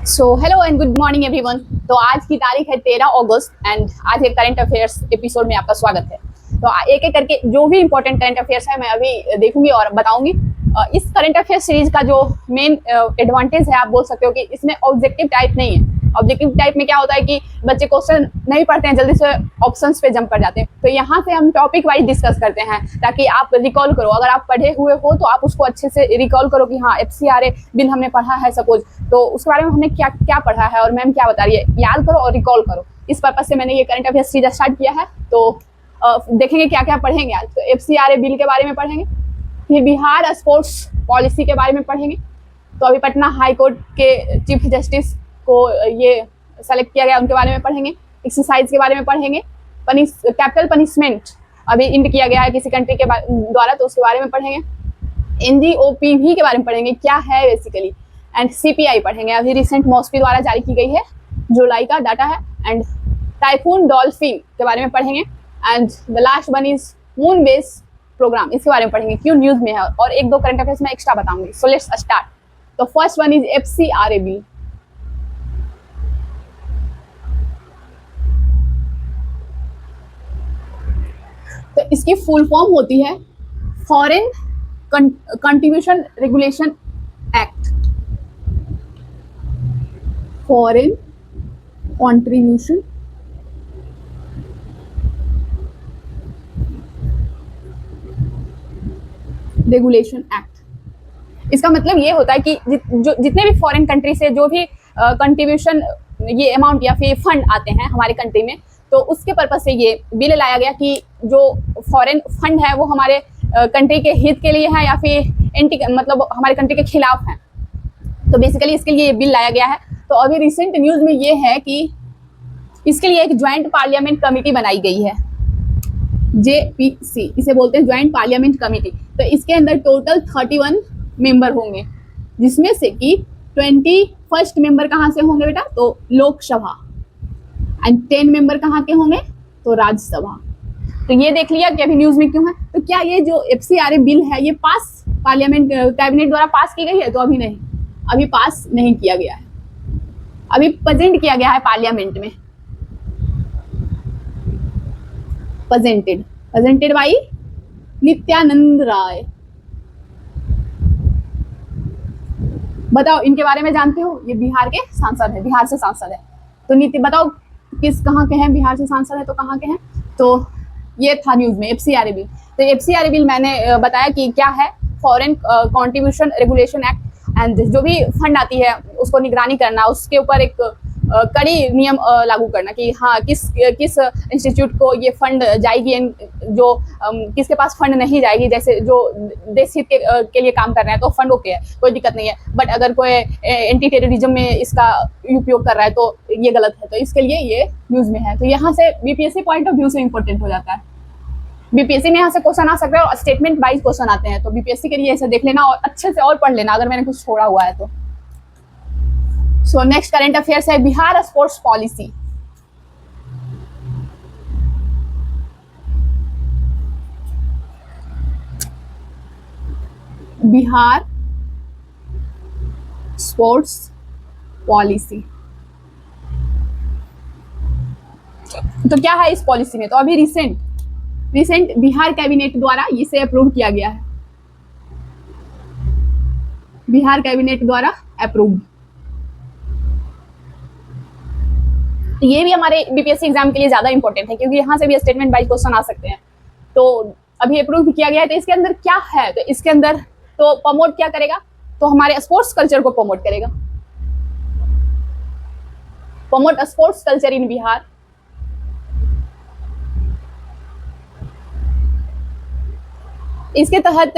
So hello and good morning everyone. तो आज की तारीख है 13 अगस्त एंड आज एक करंट अफेयर्स एपिसोड में आपका स्वागत है। तो एक एक करके जो भी इंपॉर्टेंट करंट अफेयर्स है मैं अभी देखूंगी और बताऊंगी। इस करंट अफेयर सीरीज का जो मेन एडवांटेज है, आप बोल सकते हो कि इसमें ऑब्जेक्टिव टाइप नहीं है। ऑब्जेक्टिव टाइप में क्या होता है कि बच्चे क्वेश्चन नहीं पढ़ते हैं, जल्दी से ऑप्शंस पे जंप कर जाते हैं। तो यहाँ से हम टॉपिक वाइज डिस्कस करते हैं ताकि आप रिकॉल करो। अगर आप पढ़े हुए हो तो आप उसको अच्छे से रिकॉल करो कि हाँ FCRA बिल हमने पढ़ा है सपोज, तो उसके बारे में हमने क्या क्या पढ़ा है और मैम क्या बता रही है, याद करो और रिकॉल करो। इस पर्पज से मैंने ये करंट अफेयर सीरीज स्टार्ट किया है। तो देखेंगे क्या क्या पढ़ेंगे आज। तो FCRA बिल के बारे में पढ़ेंगे, फिर बिहार स्पोर्ट्स पॉलिसी के बारे में पढ़ेंगे। तो अभी पटना हाई कोर्ट के चीफ जस्टिस को ये सेलेक्ट किया गया, उनके बारे में पढ़ेंगे। एक्सरसाइज के बारे में पढ़ेंगे। कैपिटल पनिशमेंट अभी इंड किया गया है किसी कंट्री के द्वारा, तो उसके बारे में पढ़ेंगे। NGOPV के बारे में पढ़ेंगे, क्या है बेसिकली। एंड CPI पढ़ेंगे, अभी रिसेंट मॉस्पी द्वारा जारी की गई है, जुलाई का डाटा है। एंड टाइफून डॉल्फिन के बारे में पढ़ेंगे। And the last one is moon base programme, इसके बारे में पढ़ेंगे, क्यों न्यूज में है, और एक दो करंट अफेयर्स में एक्स्ट्रा बताऊंगी। So let's start. तो first one is FCRA bill. तो इसकी फुल फॉर्म होती है foreign contribution regulation act. Foreign contribution regulation act. इसका मतलब ये होता है कि जितने भी फॉरेन कंट्री से जो भी कंट्रीब्यूशन ये अमाउंट या फिर फंड आते हैं हमारे कंट्री में, तो उसके पर्पज से ये बिल लाया गया कि जो फॉरेन फंड है वो हमारे कंट्री के हित के लिए है या फिर एंटी मतलब हमारे कंट्री के खिलाफ है। तो बेसिकली इसके लिए ये बिल लाया गया है। तो अभी रिसेंट न्यूज में ये है कि इसके लिए एक ज्वाइंट पार्लियामेंट कमेटी बनाई गई है, JPC इसे बोलते हैं, ज्वाइंट पार्लियामेंट कमेटी। तो इसके अंदर टोटल 31 मेंबर होंगे, जिसमें से कि 21st मेंबर कहाँ से होंगे बेटा, तो लोकसभा। एंड 10 मेंबर कहाँ के होंगे, तो राज्यसभा। तो ये देख लिया कि अभी न्यूज में क्यों है। तो क्या ये जो FCRA बिल है ये पास पार्लियामेंट कैबिनेट द्वारा पास की गई है, तो अभी नहीं, अभी पास नहीं किया गया है, अभी प्रेजेंट किया गया है पार्लियामेंट में। Presented by Nityanand Rai. बताओ इनके बारे में जानते हो, ये बिहार के सांसद है, बिहार से सांसद है। तो नीति बताओ कहाँ के हैं, बिहार से सांसद है तो कहाँ के हैं। तो ये था न्यूज में FCRA बिल। तो FCRA बिल मैंने बताया कि क्या है, foreign contribution regulation act. And जो भी फंड आती है उसको निगरानी करना, उसके ऊपर एक कड़ी नियम लागू करना कि हाँ किस इंस्टीट्यूट को ये फंड जाएगी, जो किसके पास फंड नहीं जाएगी। जैसे जो देश हित के लिए काम कर रहे हैं तो फंड ओके है, कोई दिक्कत नहीं है। बट अगर कोई एंटी टेररिज्म में इसका उपयोग कर रहा है तो ये गलत है। तो इसके लिए ये न्यूज में है। तो यहाँ से BPSC पॉइंट ऑफ व्यू से इंपॉर्टेंट हो जाता है। BPSC में यहाँ से क्वेश्चन आ सकता है और स्टेटमेंट वाइज क्वेश्चन आते हैं। तो BPSC के लिए ऐसे देख लेना और अच्छे से और पढ़ लेना अगर मैंने कुछ छोड़ा हुआ है तो। सो नेक्स्ट करंट अफेयर्स है Bihar sports policy. Bihar sports policy तो क्या है इस पॉलिसी में। तो अभी रिसेंट बिहार कैबिनेट द्वारा इसे अप्रूव किया गया है, बिहार कैबिनेट द्वारा अप्रूव। ये भी हमारे BPSC एग्जाम के लिए ज्यादा इंपॉर्टेंट है क्योंकि यहाँ से भी स्टेटमेंट वाइज क्वेश्चन आ सकते हैं। तो अभी अप्रूव किया गया है। तो इसके अंदर क्या है, तो इसके अंदर तो प्रमोट क्या करेगा, तो हमारे स्पोर्ट्स कल्चर को प्रमोट करेगा, promote sports culture in Bihar. इसके तहत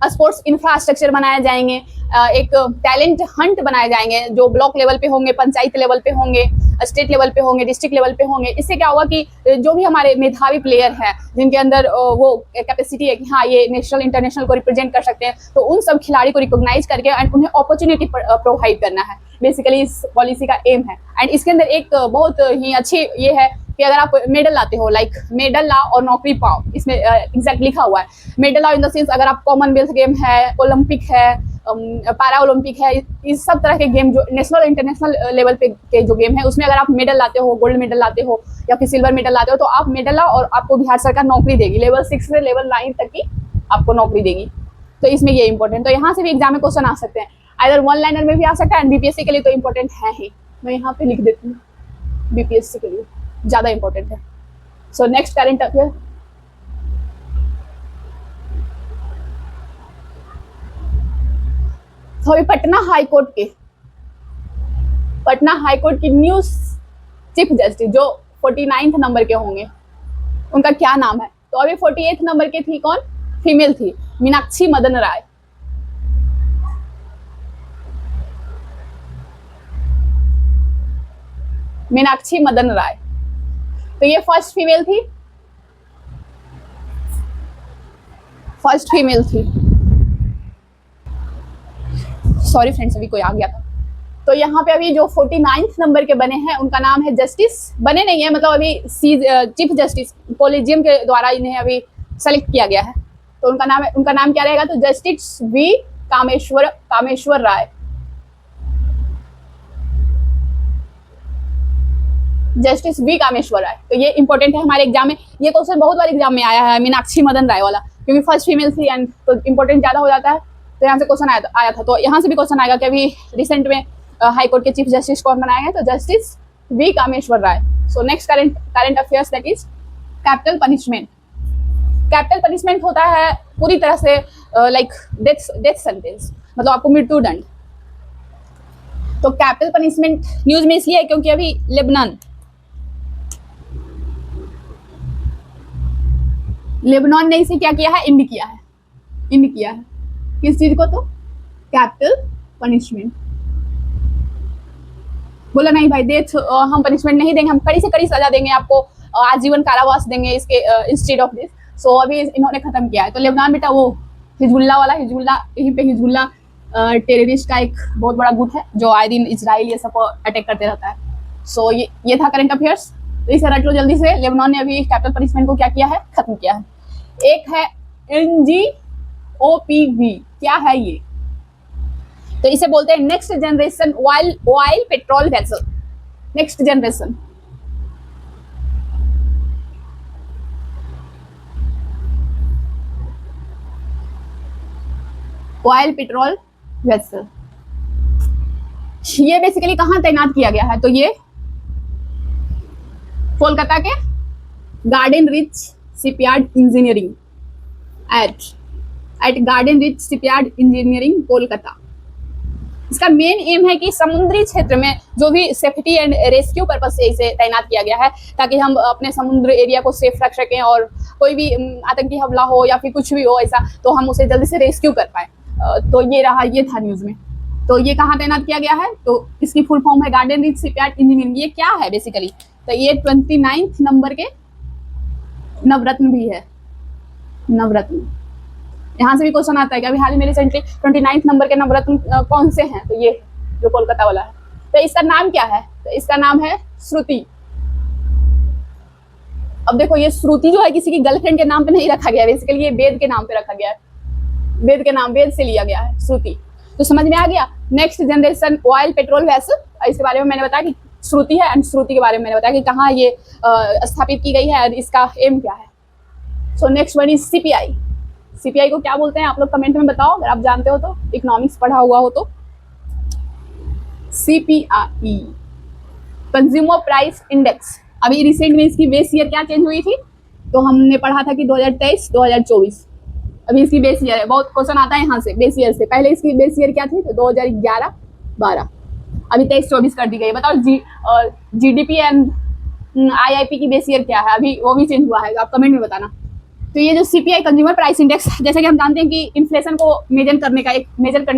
स्पोर्ट्स इंफ्रास्ट्रक्चर बनाए जाएंगे, एक टैलेंट हंट बनाए जाएंगे जो ब्लॉक लेवल पे होंगे, पंचायत लेवल पे होंगे, स्टेट लेवल पे होंगे, डिस्ट्रिक्ट लेवल पे होंगे। इससे क्या होगा कि जो भी हमारे मेधावी प्लेयर हैं जिनके अंदर वो कैपेसिटी है कि हाँ ये नेशनल इंटरनेशनल को रिप्रेजेंट कर सकते हैं, तो उन सब खिलाड़ी को रिकॉग्नाइज करके एंड उन्हें अपॉर्चुनिटी प्रोवाइड करना है, बेसिकली इस पॉलिसी का एम है। एंड इसके अंदर एक बहुत ही अच्छी ये है कि अगर आप मेडल लाते हो, लाइक मेडल ला और नौकरी पाओ, इसमें एग्जैक्ट लिखा हुआ है। मेडल ला इन द सेंस अगर आप कॉमनवेल्थ गेम है, ओलंपिक है, पैरा ओलंपिक है, इस सब तरह के गेम जो नेशनल इंटरनेशनल लेवल पे के जो गेम है उसमें अगर आप मेडल लाते हो, गोल्ड मेडल लाते हो या फिर सिल्वर मेडल लाते हो तो आप मेडल लाओ और आपको बिहार सरकार नौकरी देगी, लेवल 6 से लेवल 9 तक की आपको नौकरी देगी। तो इसमें ये इंपॉर्टेंट, तो यहाँ से भी एग्जाम में क्वेश्चन आ सकते हैं, आइदर वन लाइनर में भी आ सकता है, एंड बीपीएससी के लिए तो इंपॉर्टेंट है ही। मैं यहाँ पे लिख देती हूँ, बीपीएससी के लिए ज़्यादा इंपॉर्टेंट है। सो नेक्स्ट करंट अफेयर, तो अभी पटना हाई कोर्ट की न्यूज चीफ जस्टिस जो 49th नंबर के होंगे उनका क्या नाम है? तो अभी 48th नंबर के थी कौन? फीमेल थी, मीनाक्षी मदन राय। मीनाक्षी मदन राय, तो ये फर्स्ट फीमेल थी। सॉरी फ्रेंड्स, अभी कोई आ गया था। तो यहाँ पे अभी जो 49th नंबर के बने हैं उनका नाम है जस्टिस, बने नहीं है मतलब अभी चीफ जस्टिस कोलेजियम के द्वारा इन्हें अभी सेलेक्ट किया गया है। तो उनका नाम क्या रहेगा? तो justice V Kameshwar Rai. Justice V Kameshwar Rai. तो ये इंपॉर्टेंट है हमारे एग्जाम में, ये क्वेश्चन बहुत बार एग्जाम में आया है, मीनाक्षी मदन राय वाला, क्योंकि फर्स्ट फीमेल थी एंड तो इंपॉर्टेंट ज्यादा हो जाता है, तो यहाँ से क्वेश्चन आया था। तो यहाँ से भी क्वेश्चन आएगा कि अभी रिसेंट में हाई कोर्ट के चीफ जस्टिस कौन बनाए हैं? तो justice V Kameshwar Rai. So next current affairs that is capital punishment. Capital punishment होता है पूरी तरह से लाइक डेथ सेंटेंस, मतलब आपको मृत्यु दंड। तो कैपिटल पनिशमेंट न्यूज में इसलिए है क्योंकि अभी लेबनान ने इसे क्या किया है? इंड किया है किस चीज को? तो कैपिटल पनिशमेंट। बोला नहीं भाई डेथ हम पनिशमेंट नहीं देंगे, हम कड़ी से कड़ी सजा देंगे, आपको आजीवन कारावास देंगे इसके इंस्टेड ऑफ दिस। सो अभी इन्होंने खत्म किया है। तो लेबनान बेटा वो हिजबुल्ला टेररिस्ट का एक बहुत बड़ा गुट है जो आए दिन इजराइल ये सब अटैक करते रहता है। सो ये था करंट अफेयर्स। तो इसे रट लो जल्दी से। लेबनान ने अभी कैपिटल पनिशमेंट को क्या किया है? खत्म किया है। एक है NGOPV, क्या है ये? तो इसे बोलते हैं next generation oil patrol vessel. Next generation oil patrol vessel. ये बेसिकली कहाँ तैनात किया गया है? तो ये कोलकाता के garden rich shipyard engineering at garden rich shipyard engineering Kolkata. इसका मेन एम है कि समुद्री क्षेत्र में जो भी सेफ्टी एंड रेस्क्यू पर्पज से इसे तैनात किया गया है ताकि हम अपने समुद्र एरिया को सेफ रख सकें और कोई भी आतंकी हमला हो या फिर कुछ भी हो ऐसा तो हम उसे जल्दी से रेस्क्यू कर पाए। तो ये था न्यूज में। तो ये कहाँ तैनात किया गया है? तो इसकी फुल फॉर्म है गार्डन रिच शिपयार्ड इंजीनियरिंग। ये क्या है बेसिकली? तो ये 29th नंबर के नवरत्न भी है। नवरत्न यहाँ से भी क्वेश्चन आता है कि अभी हाल ही में रिसेंटली 29th नंबर के नवरत्न कौन से हैं? तो ये जो कोलकाता वाला है। तो इसका नाम क्या है? तो इसका नाम है श्रुति। अब देखो ये श्रुति जो है किसी की गर्लफ्रेंड के नाम पे नहीं रखा गया, बेसिकली ये वेद के नाम पे रखा गया है। वेद से लिया गया है श्रुति। तो समझ में आ गया। Next generation oil patrol vessel, इसके बारे में मैंने बताया कि श्रुति है, एंड श्रुति के बारे में मैंने बताया कि कहाँ ये स्थापित की गई है और इसका एम क्या है। So next one is CPI. CPI को क्या बोलते हैं आप लोग कमेंट में बताओ अगर आप जानते हो तो, इकोनॉमिक्स पढ़ा हुआ हो तो। CPI consumer price index. अभी रिसेंट में इसकी बेस ईयर क्या चेंज हुई थी? तो हमने पढ़ा था कि 2023-2024 अभी इसकी बेस ईयर है। बहुत क्वेश्चन आता है यहाँ से बेस ईयर से। पहले इसकी बेस ईयर क्या थी? तो 2011-12, अभी 23-24 कर दी गई। बताओ जीडीपी एंड आईआईपी की बेस ईयर क्या है? अभी वो भी चेंज हुआ है, आप कमेंट में बताना। तो ये जो सीपीआई कंज्यूमर प्राइस इंडेक्स, जैसा कि हम जानते हैं कि इन्फ्लेशन को मेजर करने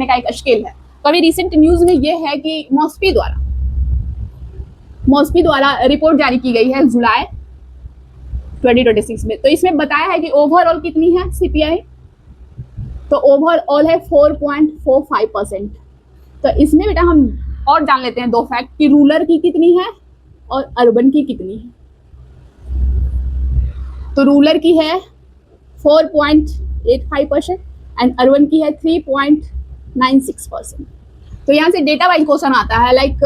का एक स्केल है। तो अभी रिसेंट न्यूज में ये है कि मॉस्पी द्वारा रिपोर्ट जारी की गई है जुलाई 2026 में। तो इसमें बताया है कि ओवरऑल कितनी है सीपीआई? तो ओवरऑल है 4.45%। तो इसमें बेटा हम और जान लेते हैं दो फैक्ट कि रूरल की कितनी है और अर्बन की कितनी है। तो रूरल की है 4.85% एंड अर्बन की है 3.9%। 96%। तो यहाँ से डेटा वाइज क्वेश्चन आता है, लाइक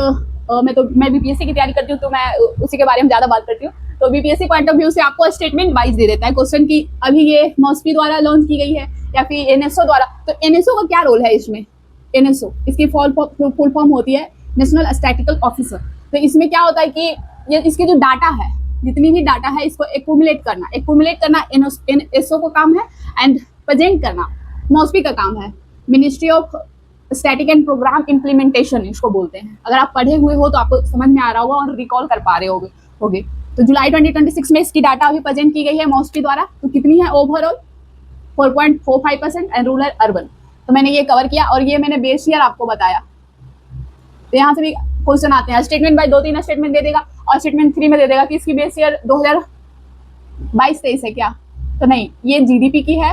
मैं बीपीएससी की तैयारी करती हूँ तो मैं उसी के बारे में ज़्यादा बात करती हूँ। तो बीपीएससी पॉइंट ऑफ व्यू से आपको स्टेटमेंट वाइज दे देता है क्वेश्चन की अभी ये मॉस्पी द्वारा लॉन्च की गई है या फिर एनएसओ द्वारा। तो एनएसओ का क्या रोल है इसमें? एनएसओ इसकी फुल फॉर्म होती है नेशनल स्टैटिस्टिकल ऑफिसर। तो इसमें क्या होता है कि ये इसके जो डाटा है, जितनी भी डाटा है इसको एक्यूमुलेट करना एनएसओ का काम है, एंड प्रेजेंट करना मॉस्पी का काम है। Ministry of static and program implementation इसको बोलते हैं। अगर आप पढ़े हुए हो तो आपको समझ में आ रहा होगा और रिकॉल कर पा रहे होगे। तो जुलाई 2026 में इसकी डाटा अभी प्रेजेंट की गई है मॉस्पी द्वारा। तो कितनी है ओवरऑल? 4.45% and rural urban. तो मैंने ये कवर किया और ये मैंने बेस ईयर आपको बताया। तो यहाँ से भी क्वेश्चन आते हैं, स्टेटमेंट बाय 2-3 स्टेटमेंट दे देगा और स्टेटमेंट 3 में दे देगा कि इसकी बेस ईयर 2022-23 है क्या? तो नहीं, ये जीडीपी की है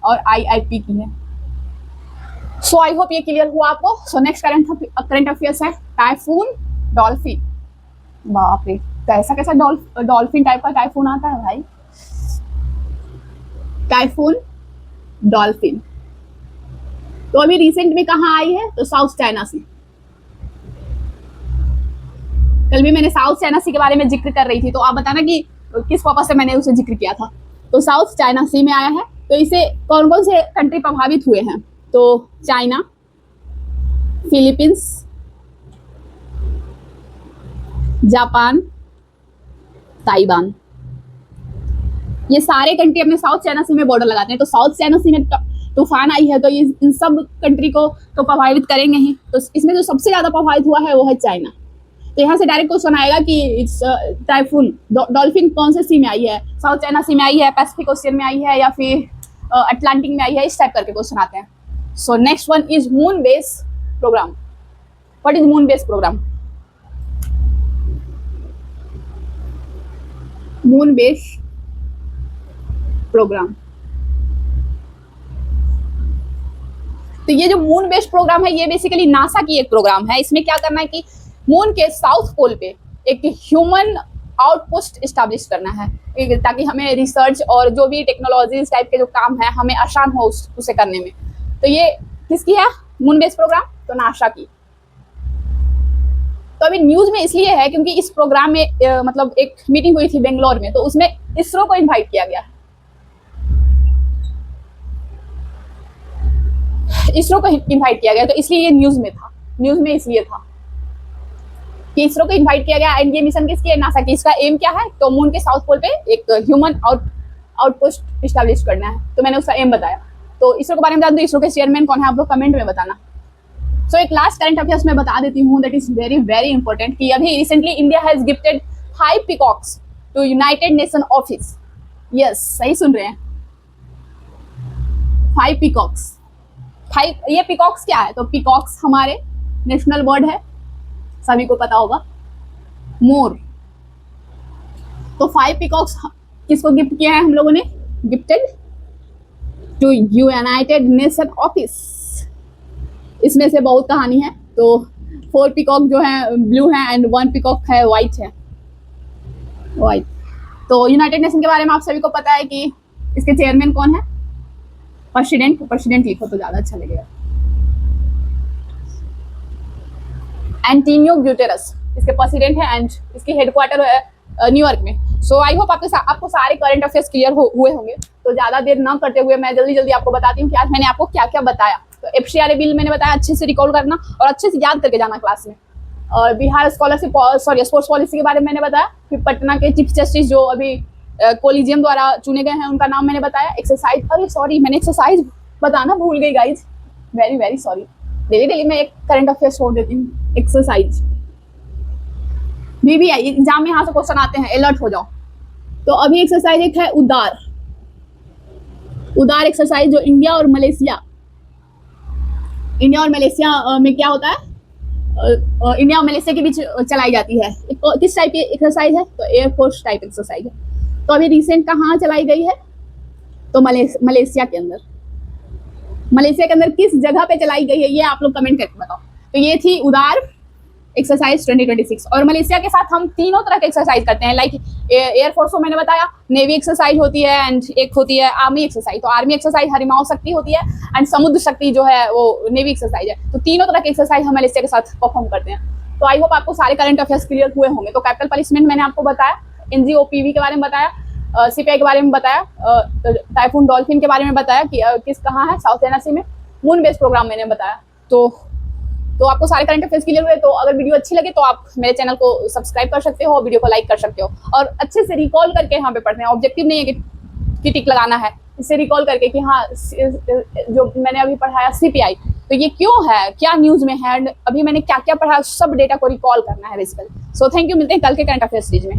और आईआईपी की है। सो आई होप ये क्लियर हुआ आपको। सो नेक्स्ट करंट अफेयर्स है टाइफून डॉल्फिन। बाप रे, कैसा कैसा डॉल्फिन टाइप का टाइफून आता है भाई। टाइफून डॉल्फिन तो अभी रिसेंट में कहाँ आई है? तो साउथ चाइना सी। कल भी मैंने साउथ चाइना सी के बारे में जिक्र कर रही थी, तो आप बताना कि किस पर्पस से मैंने उसे जिक्र किया था। तो साउथ चाइना सी में आया है। तो इसे कौन कौन से कंट्री प्रभावित हुए हैं? तो चाइना, फिलीपींस, जापान, ताइवान, ये सारे कंट्री अपने साउथ चाइना सी में बॉर्डर लगाते हैं। तो साउथ चाइना सी में तूफान आई है तो ये इन सब कंट्री को तो प्रभावित करेंगे ही। तो इसमें जो सबसे ज्यादा प्रभावित हुआ है वो है चाइना। तो यहाँ से डायरेक्ट क्वेश्चन आएगा कि इट्स टाइफून डॉल्फिन कौन से सी में आई है? साउथ चाइना सी में आई है, पैसिफिक ओशियन में आई है, या फिर अटलांटिक में आई है? इस टाइप करके क्वेश्चन आते हैं। So next one is moon base programme. What is moon base programme? Moon base programme, तो ये जो मून बेस्ड प्रोग्राम है ये बेसिकली नासा की एक प्रोग्राम है। इसमें क्या करना है कि मून के साउथ पोल पे एक ह्यूमन आउटपोस्ट स्टैब्लिश करना है ताकि हमें रिसर्च और जो भी टेक्नोलॉजीज टाइप के जो काम है हमें आसान हो उसे करने में। तो ये किसकी है मून बेस्ड प्रोग्राम? तो नासा की। तो अभी न्यूज में इसलिए है क्योंकि इस प्रोग्राम में मतलब एक मीटिंग हुई थी बेंगलोर में, तो उसमें इसरो को इन्वाइट किया गया। इसरो को इन्वाइट किया गया, तो इसलिए ये न्यूज में इसलिए था कि इसरो को इन्वाइट किया गया। एंड ये मिशन किसकी है? नासा की। इसका एम क्या है? तो मून के साउथ पोल पे एक ह्यूमन आउटपोस्ट इस्टेब्लिश करना है। तो मैंने उसका एम बताया। तो इसरो के बारे में जान दो, इसरो के चेयरमैन कौन है आप लोग कमेंट में बताना। सो एक लास्ट करंट अफेयर्स में बता देती हूँ, that is very very important कि अभी recently India has gifted 5 peacocks to United Nation office. Yes, सही सुन रहे हैं, 5 पीकॉक्स। 5 ये पीकॉक्स क्या है? तो पीकॉक्स हमारे नेशनल बर्ड है, सभी को पता होगा, मोर। तो 5 पीकॉक्स किसको गिफ्ट किया है हम लोगों ने? Gifted to United Nation office. इसमें से बहुत कहानी है। तो 4 पीकॉक जो है ब्लू है एंड 1 पीकॉक है व्हाइट है, व्हाइट। तो यूनाइटेड नेशन के बारे में आप सभी को पता है कि इसके चेयरमैन कौन है? प्रेसिडेंट लिखो तो ज्यादा अच्छा लगेगा। एंटोनियो गुटेरेस इसके प्रेसिडेंट है एंड इसकी हेडक्वार्टर है न्यूयॉर्क में। सो आई होप आपको सारे करंट अफेयर्स क्लियर हुए होंगे। तो ज्यादा देर ना करते हुए मैं जल्दी जल्दी आपको बताती हूँ कि आज मैंने आपको क्या क्या बताया। तो एफसीआरए बिल मैंने बताया, अच्छे से रिकॉल करना और अच्छे से याद करके जाना क्लास में। और बिहार स्कॉलरशिप स्पोर्ट्स पॉलिसी के बारे में मैंने बताया। फिर पटना के चीफ जस्टिस जो अभी कोलिजियम द्वारा चुने गए हैं उनका नाम मैंने बताया। एक्सरसाइज, अरे सॉरी मैंने एक्सरसाइज बताना भूल गई guys, very very sorry. Daily मैं एक करंट अफेयर्स छोड़ देती हूँ। एक्सरसाइज भी आई एग्जाम में, यहाँ से क्वेश्चन आते हैं, अलर्ट हो जाओ। तो अभी एक्सरसाइज एक है उदार एक्सरसाइज जो इंडिया और मलेशिया में क्या होता है? इंडिया और मलेशिया के बीच चलाई जाती है। किस टाइप की एक्सरसाइज है? तो एयरफोर्स टाइप एक्सरसाइज है। तो अभी रिसेंट कहाँ चलाई गई है? तो मलेशिया के अंदर। मलेशिया के अंदर किस जगह पे चलाई गई है ये आप लोग कमेंट करके बताओ। तो ये थी उदार एक्सरसाइज 2026। और मलेशिया के साथ हम तीनों तरह के एक्सरसाइज करते हैं, लाइक एयरफोर्स को मैंने बताया, नेवी एक्सरसाइज होती है एंड एक होती है आर्मी एक्सरसाइज। तो आर्मी एक्सरसाइज हरिमाओ शक्ति होती है एंड समुद्र शक्ति जो है वो नेवी एक्सरसाइज है। तो तीनों तरह के एक्सरसाइज हम मलेशिया के साथ परफॉर्म करते हैं। तो आई होप आपको सारे करंट अफेयर्स क्लियर हुए होंगे। तो कैपिटल पनिशमेंट मैंने आपको बताया, NGOPV के बारे में बताया, CPI के बारे में बताया, टाइफून डॉल्फिन के बारे में बताया कि किस कहाँ है, साउथ चाइना सी में। मून बेस्ड प्रोग्राम मैंने बताया। तो आपको सारे करंट अफेयर्स क्लियर हुए। तो अगर वीडियो अच्छी लगे तो आप मेरे चैनल को सब्सक्राइब कर सकते हो और वीडियो को लाइक कर सकते हो और अच्छे से रिकॉल करके यहाँ पे पढ़ते हैं। ऑब्जेक्टिव नहीं है कि टिक लगाना है, इससे रिकॉल करके कि हाँ जो मैंने अभी पढ़ाया CPI तो ये क्यों है, क्या न्यूज में है, अभी मैंने क्या क्या पढ़ा, सब डेटा को रिकॉल करना है बेसिकली। सो थैंक यू, मिलते हैं कल के करंट अफेयर्स सीरीज में।